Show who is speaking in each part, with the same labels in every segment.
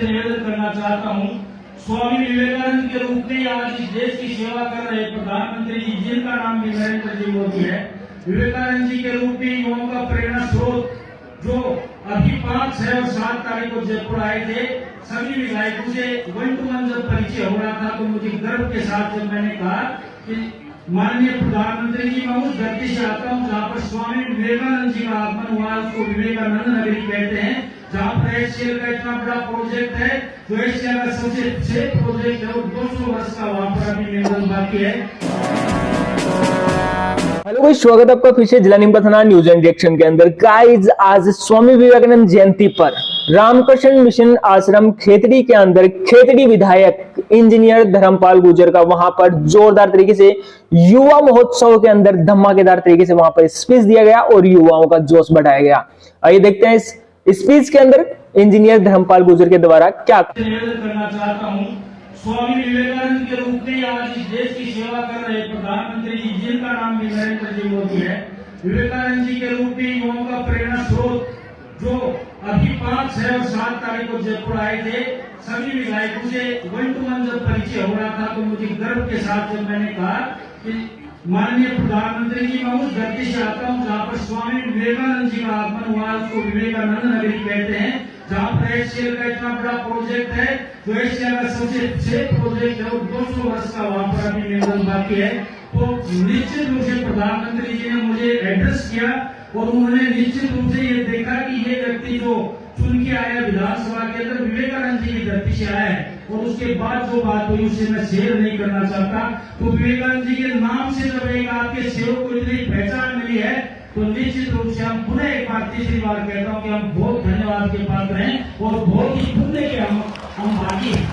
Speaker 1: निवेदन करना चाहता हूँ। स्वामी विवेकानंद के रूप में आज इस देश की सेवा कर रहे प्रधानमंत्री जी, जिनका नाम भी नरेंद्र जी मोदी है, विवेकानंद जी के रूप में युवाओं का प्रेरणा स्रोत जो अभी 5, 6 और 7 तारीख को जयपुर आए थे, सभी विधायकों से 1 to 1 जब परिचय हो रहा था तो मुझे गर्व के साथ जब मैंने कहा कि माननीय प्रधानमंत्री जी, मैं उस धरती से आता हूँ जहाँ पर स्वामी विवेकानंद जी का आगमन हुआ, उसको विवेकानंद नगरी कहते हैं, जहाँ पर एशिया का इतना बड़ा प्रोजेक्ट है जो एशिया का सबसे सेफ प्रोजेक्ट है और 200 वर्ष का वहाँ पर अभी निर्माण बाकी है।
Speaker 2: हेलो गाइस, स्वागत है आपका फिर से जिला नीमका थाना न्यूज एंड रिएक्शन के अंदर। गाइस, आज स्वामी विवेकानंद जयंती पर रामकृष्ण मिशन आश्रम खेतड़ी के अंदर खेतड़ी विधायक इंजीनियर धर्मपाल गुर्जर का वहां पर जोरदार तरीके से युवा महोत्सव के अंदर धमाकेदार तरीके से वहां पर स्पीच दिया गया और युवाओं का जोश बढ़ाया गया। आइए देखते हैं इस स्पीच के अंदर इंजीनियर धर्मपाल गुर्जर के द्वारा क्या
Speaker 1: निवेदन करना चाहता हूँ। स्वामी विवेकानंद के रूप में आज इस देश की सेवा कर रहे प्रधानमंत्री जी, जिनका नाम भी नरेंद्र जी मोदी है, विवेकानंद जी के रूप में युवाओं का प्रेरणा स्रोत जो अभी 5, 6 और 7 तारीख को जयपुर आए थे, सभी विधायकों से 1 to 1 जब परिचय हो रहा था तो मुझे गर्व के साथ जब मैंने कहा कि माननीय प्रधानमंत्री जी, मैं उस धरती से आता हूँ जहाँ पर स्वामी विवेकानंद जी का आगमन हुआ, उसको विवेकानंद नगरी कहते हैं, जहाँ पर एशिया का इतना बड़ा प्रोजेक्ट है जो एशिया का सबसे सेफ प्रोजेक्ट है और 200 वर्ष का वहाँ पर अभी निर्माण बाकी है। तो निश्चित रूप से प्रधानमंत्री जी ने मुझे एड्रेस किया और उन्होंने निश्चित रूप से ये देखा कि ये व्यक्ति जो चुन के आया विधानसभा के अंदर विवेकानंद जी की धरती से आया है, और उसके बाद जो बात हुई उसे मैं शेयर नहीं करना चाहता। तो विवेकानंद जी के नाम से जब एक आपके सेवक को इतनी पहचान मिली है तो निश्चित रूप से हम पुनः एक बार तीसरी बार कहता हूँ कि हम बहुत धन्यवाद के पात्र हैं और बहुत ही पुण्य के हम भागी हैं।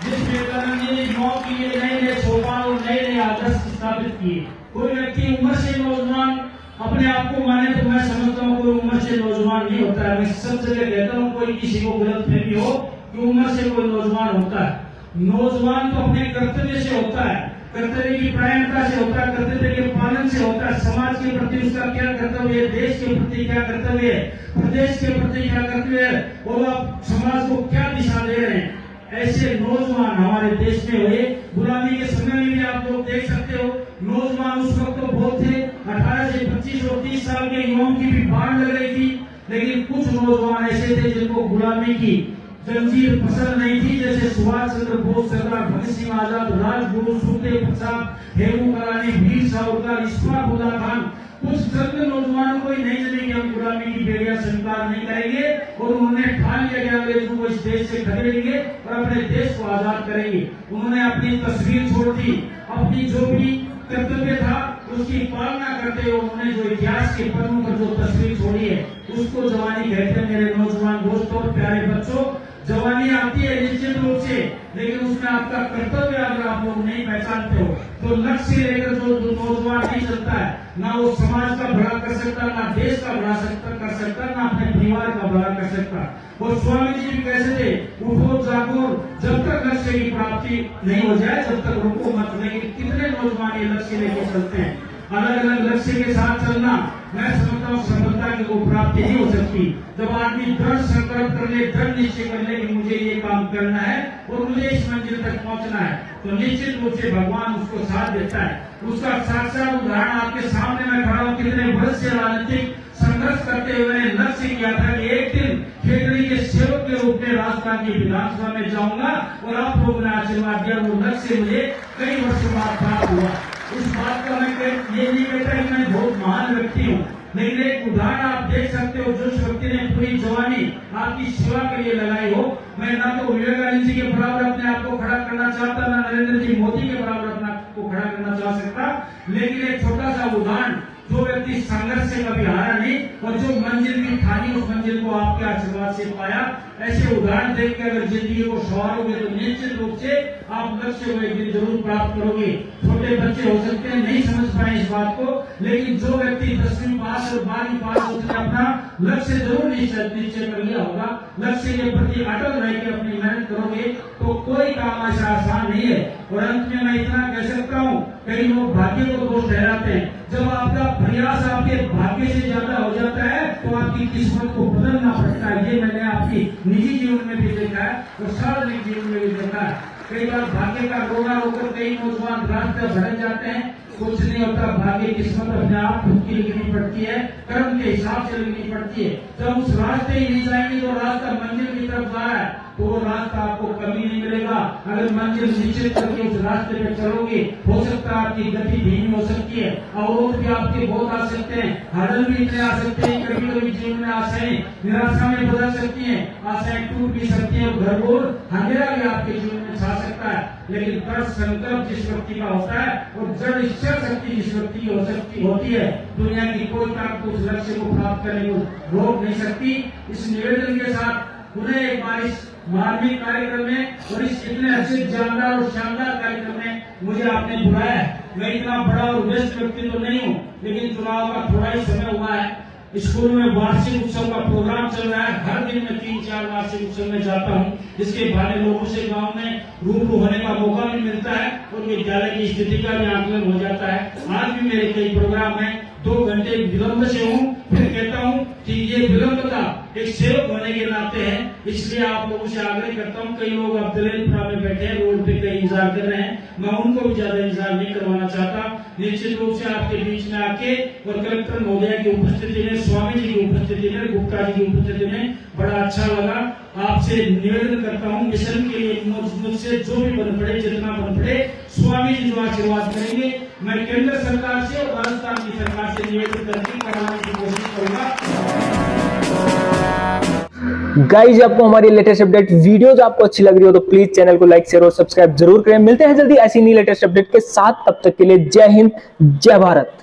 Speaker 1: जिस विवेकानंद जी ने युवाओं के लिए नए नए सोपान और नए नए आदर्श स्थापित किए। कोई व्यक्ति उम्र से नौजवान अपने आप को माने तो मैं समझता हूँ कोई उम्र से नौजवान नहीं होता है। मैं सब जगह कहता हूँ कोई किसी को गलत फहमी हो कि उम्र से कोई नौजवान होता है। नौजवान तो अपने कर्तव्य से होता है, कर्तव्य की परायणता से होता है, कर्तव्य के पालन से होता है। समाज के प्रति उसका क्या कर्तव्य है, देश के प्रति क्या कर्तव्य है, प्रदेश के प्रति क्या कर्तव्य है और आप समाज को क्या दिशा दे रहे हैं। ऐसे नौजवान हमारे देश में हुए। गुलामी के समय में भी आप लोग देख सकते हो नौजवान उस वक्त तो बहुत थे, 18 से 25 और 30 साल के युवाओं की भी बाढ़ लग रही थी, लेकिन कुछ नौजवान ऐसे थे जिनको गुलामी की जंजीर पसंद नहीं थी, जैसे सुभाष चंद्र बोस, सरदार भगत सिंह आजाद, राजगुरु, सुखदेव प्रसाद, हेमू कालानी, वीर सावरकर, इशफाक उल्ला खान। कुछ चंद नौजवानों को ही नहीं जमी कि हम गुलामी की बेड़ियां स्वीकार नहीं करेंगे और उन्होंने ठान लिया कि अंग्रेजों को इस देश से खदेड़ेंगे और अपने देश को आजाद करेंगे। उन्होंने अपनी तस्वीर छोड़ दी, अपनी जो भी कर्तव्य था उसकी पालना करते हुए उन्होंने जो इतिहास के पन्नों पर जो तस्वीर छोड़ी है उसको जवानी कहते हैं। मेरे नौजवान दोस्तों और प्यारे बच्चों, जवानी आती है निश्चित रूप से, लेकिन उसमें आपका कर्तव्य अगर आप लोग नहीं पहचानते हो तो लक्ष्य लेकर जो नौजवान नहीं चलता है, ना वो समाज का भला कर सकता, ना देश का भला कर सकता, ना अपने परिवार का भला कर सकता। और स्वामी जी भी कैसे थे, उठो जागो, जब तक लक्ष्य की प्राप्ति नहीं हो जाए जब तक रुको मत। लेकिन कितने नौजवान ये लक्ष्य लेकर चलते हैं, अलग अलग लक्ष्य के साथ चलना, मैं समझता हूँ सफलता की वो प्राप्ति नहीं हो सकती। जब आदमी दृढ़ संकल्प कर ले, दृढ़ निश्चय कर ले कि मुझे ये काम करना है और मुझे इस मंजिल तक पहुंचना है, तो निश्चित रूप से भगवान उसको साथ देता है। उसका साक्षात उदाहरण आपके सामने मैं खड़ा हूँ। कितने वर्ष से राजनीतिक संघर्ष करते हुए लक्ष्य किया था कि एक दिन खेतड़ी के सेवक के रूप में राजस्थान की विधानसभा में जाऊंगा और आप लोगों ने आशीर्वाद दिया। वो लक्ष्य मुझे कई वर्षों बाद प्राप्त हुआ। उस बात का मैं ये नहीं कहता कि मैं बहुत महान व्यक्ति हूँ, लेकिन एक उदाहरण आप देख सकते हो, जो व्यक्ति ने पूरी जवानी आपकी सेवा के लिए लगाई हो। मैं ना तो विवेकानंद जी के बराबर अपने आप को खड़ा करना चाहता, ना नरेंद्र जी मोदी के बराबर अपने आप को खड़ा करना चाह सकता, लेकिन एक छोटा सा उदाहरण, जो व्यक्ति संघर्ष से कभी हारा नहीं और जो मंजिल भी ठानी उस मंजिल को आपके आशीर्वाद से पाया, ऐसे उदाहरण देख के अगर जिंदगी को संवारोगे तो निश्चित रूप से आप लक्ष्य को एक दिन जरूर प्राप्त करोगे। छोटे बच्चे हो सकते हैं नहीं समझ पाए इस बात को, लेकिन जो व्यक्ति 10वीं पास और 12वीं पास उसने अपना लक्ष्य जरूर निश्चय कर लिया होगा। लक्ष्य के प्रति अटल रह के अपनी मेहनत करोगे तो कोई काम ऐसा आसान नहीं नहीं है। और अंत में मैं इतना कह सकता हूँ, कई लोग भाग्य को दोष ठहराते हैं। जब आपका प्रयास आपके भाग्य से ज्यादा हो जाता है तो आपकी किस्मत को बदलना पड़ता है। ये मैंने आपकी निजी जीवन में भी देखा है और सार्वजनिक जीवन में भी देखा है। कई बार भाग्य का रोना होकर कई नौजवान रास्ते भटक जाते हैं। कुछ नहीं होता, भाग्य किस्मत अपने आप खुद की लिखनी पड़ती है, कर्म के हिसाब से लिखनी पड़ती है। जब उस रास्ते ही नहीं जाएंगे जो रास्ता मंजिल की तरफ जा रहा है तो वो रास्ता आपको कभी नहीं मिलेगा। अगर मंजिल निश्चित करके उस रास्ते पे चलोगे, हो सकता है आपकी गति धीमी हो सकती है, अवरोध भी आपके बहुत आ सकते हैं, हड़ल भी इतने आ सकते हैं। कभी कभी जीवन में आशाएं निराशा में बदल सकती हैं, आशाएं टूट भी सकती हैं, घरघोर अंधेरा भी आपके जीवन में छा सकता है। लेकिन दृढ़ संकल्प जिस व्यक्ति का होता है और दृढ़ इच्छा शक्ति जिस व्यक्ति की होती है, दुनिया की कोई ताकत उस लक्ष्य को प्राप्त करने को रोक नहीं सकती। इस निवेदन के साथ उन्हें एक बार इस मार्मिक कार्यक्रम में और इस इतने अच्छे जानदार और शानदार कार्यक्रम में मुझे आपने बुलाया है। मैं इतना बड़ा और व्यस्त व्यक्ति तो नहीं हूँ, लेकिन चुनाव का थोड़ा ही समय हुआ है। स्कूल में वार्षिक उत्सव का प्रोग्राम चल रहा है। हर दिन मैं 3-4 वार्षिक उत्सव में जाता हूँ, जिसके बहाने लोगों से गांव में रूबरू होने का मौका भी मिलता है और विद्यालय की स्थिति का भी आकलन हो जाता है। आज भी मेरे कई प्रोग्राम में 2 घंटे विलंब से हूँ। फिर कहता हूँ कि ये विलंबता एक सेवक होने के नाते है, इसलिए आप लोगों से आग्रह करता हूँ। कई लोग अब दिल्लीपुरा में बैठे हैं, रोड पे कई इंतजार कर रहे हैं, मैं उनको भी ज्यादा इंतजार नहीं करवाना चाहता। निश्चित रूप से आपके बीच में आके और कलेक्टर महोदय की उपस्थिति में, स्वामी जी की उपस्थिति में, गुप्ता जी की उपस्थिति में बड़ा अच्छा लगा। आपसे निवेदन करता हूँ, मिशन के लिए मुझसे जो भी बन पड़े, जितना बन पड़े, स्वामी जी जो आशीर्वाद करेंगे, मैं केंद्र सरकार से और राजस्थान की सरकार से निवेदन करके कराने की कोशिश करूंगा।
Speaker 2: गाइज, आपको हमारी लेटेस्ट अपडेट वीडियोज आपको अच्छी लग रही हो तो प्लीज चैनल को लाइक, शेयर और सब्सक्राइब जरूर करें। मिलते हैं जल्दी ऐसी नई लेटेस्ट अपडेट के साथ, तब तक के लिए जय हिंद, जय भारत।